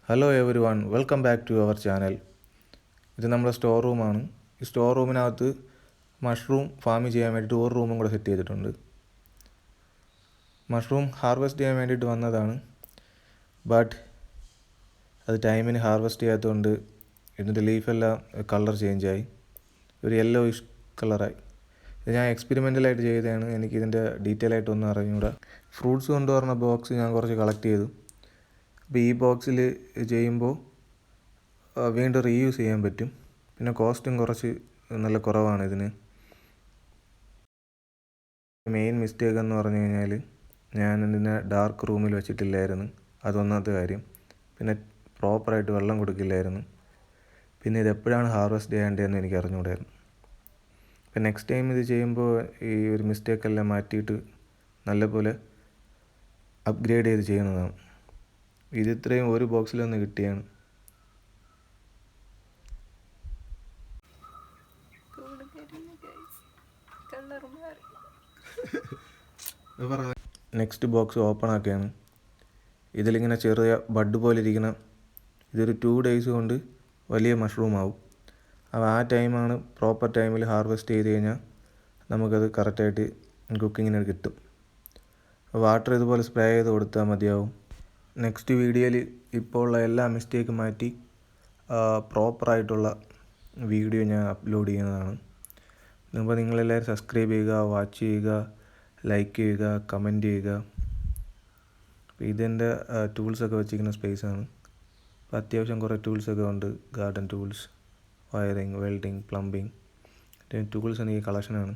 Hello everyone, welcome back to our channel. ഇത് നമ്മുടെ store റൂമാണ്. ഈ സ്റ്റോർ റൂമിനകത്ത് മഷ്റൂം ഫാമിംഗ് ചെയ്യാൻ വേണ്ടിയിട്ട് ഒരു റൂമും കൂടെ സെറ്റ് ചെയ്തിട്ടുണ്ട്. മഷ്റൂം ഹാർവെസ്റ്റ് ചെയ്യാൻ വേണ്ടിയിട്ട് വന്നതാണ്, ബട്ട് അത് ടൈമിന് ഹാർവെസ്റ്റ് ചെയ്യാത്തതുകൊണ്ട് ഇതിൻ്റെ ലീഫെല്ലാം കളർ ചേഞ്ചായി, ഒരു യെല്ലോയിഷ് കളറായി. ഇത് ഞാൻ എക്സ്പെരിമെൻ്റലായിട്ട് ചെയ്തതാണ്, എനിക്കിതിൻ്റെ ഡീറ്റെയിൽ ആയിട്ടൊന്നും അറിഞ്ഞൂടാ. ഫ്രൂട്ട്സ് കൊണ്ടുവരുന്ന ബോക്സ് ഞാൻ കുറച്ച് കളക്ട് ചെയ്തു. അപ്പോൾ ഈ ബോക്സിൽ ചെയ്യുമ്പോൾ വീണ്ടും റീയൂസ് ചെയ്യാൻ പറ്റും, പിന്നെ കോസ്റ്റും കുറച്ച് നല്ല കുറവാണ് ഇതിന്. മെയിൻ മിസ്റ്റേക്ക് എന്ന് പറഞ്ഞു കഴിഞ്ഞാൽ ഞാൻ ഇതിനെ ഡാർക്ക് റൂമിൽ വെച്ചിട്ടില്ലായിരുന്നു, അതൊന്നാമത്തെ കാര്യം. പിന്നെ പ്രോപ്പറായിട്ട് വെള്ളം കൊടുക്കില്ലായിരുന്നു. പിന്നെ ഇത് എപ്പോഴാണ് ഹാർവെസ്റ്റ് ചെയ്യേണ്ടതെന്ന് എനിക്ക് അറിഞ്ഞുകൂടായിരുന്നു. അപ്പോൾ നെക്സ്റ്റ് ടൈം ഇത് ചെയ്യുമ്പോൾ ഈ ഒരു മിസ്റ്റേക്കെല്ലാം മാറ്റിയിട്ട് നല്ലപോലെ അപ്ഗ്രേഡ് ചെയ്ത് ചെയ്യുന്നതാണ്. ഇത് ഇത്രയും ഒരു ബോക്സിലൊന്ന് കിട്ടിയാണ്. നെക്സ്റ്റ് ബോക്സ് ഓപ്പൺ ആക്കുകയാണ്. ഇതിലിങ്ങനെ ചെറിയ ബഡ് പോലെ ഇരിക്കുന്ന ഇതൊരു 2 days കൊണ്ട് വലിയ മഷ്റൂം ആവും. അപ്പോൾ ആ ടൈമാണ് പ്രോപ്പർ ടൈമിൽ ഹാർവെസ്റ്റ് ചെയ്ത് കഴിഞ്ഞാൽ നമുക്കത് കറക്റ്റായിട്ട് കുക്കിങ്ങിന് കിട്ടും. വാട്ടർ ഇതുപോലെ സ്പ്രേ ചെയ്ത് കൊടുത്താൽ മതിയാവും. നെക്സ്റ്റ് വീഡിയോയിൽ ഇപ്പോൾ ഉള്ള എല്ലാ മിസ്റ്റേക്കും മാറ്റി പ്രോപ്പറായിട്ടുള്ള വീഡിയോ ഞാൻ അപ്ലോഡ് ചെയ്യുന്നതാണ്. അപ്പോൾ നിങ്ങളെല്ലാവരും സബ്സ്ക്രൈബ് ചെയ്യുക, വാച്ച് ചെയ്യുക, ലൈക്ക് ചെയ്യുക, കമൻറ്റ് ചെയ്യുക. അപ്പോൾ ഇതെൻ്റെ ടൂൾസൊക്കെ വെച്ചിരിക്കുന്ന സ്പേസാണ്. അപ്പോൾ അത്യാവശ്യം കുറേ ടൂൾസൊക്കെ ഉണ്ട്. Garden tools, wiring, welding, plumbing tools എനിക്ക് കളക്ഷനാണ്.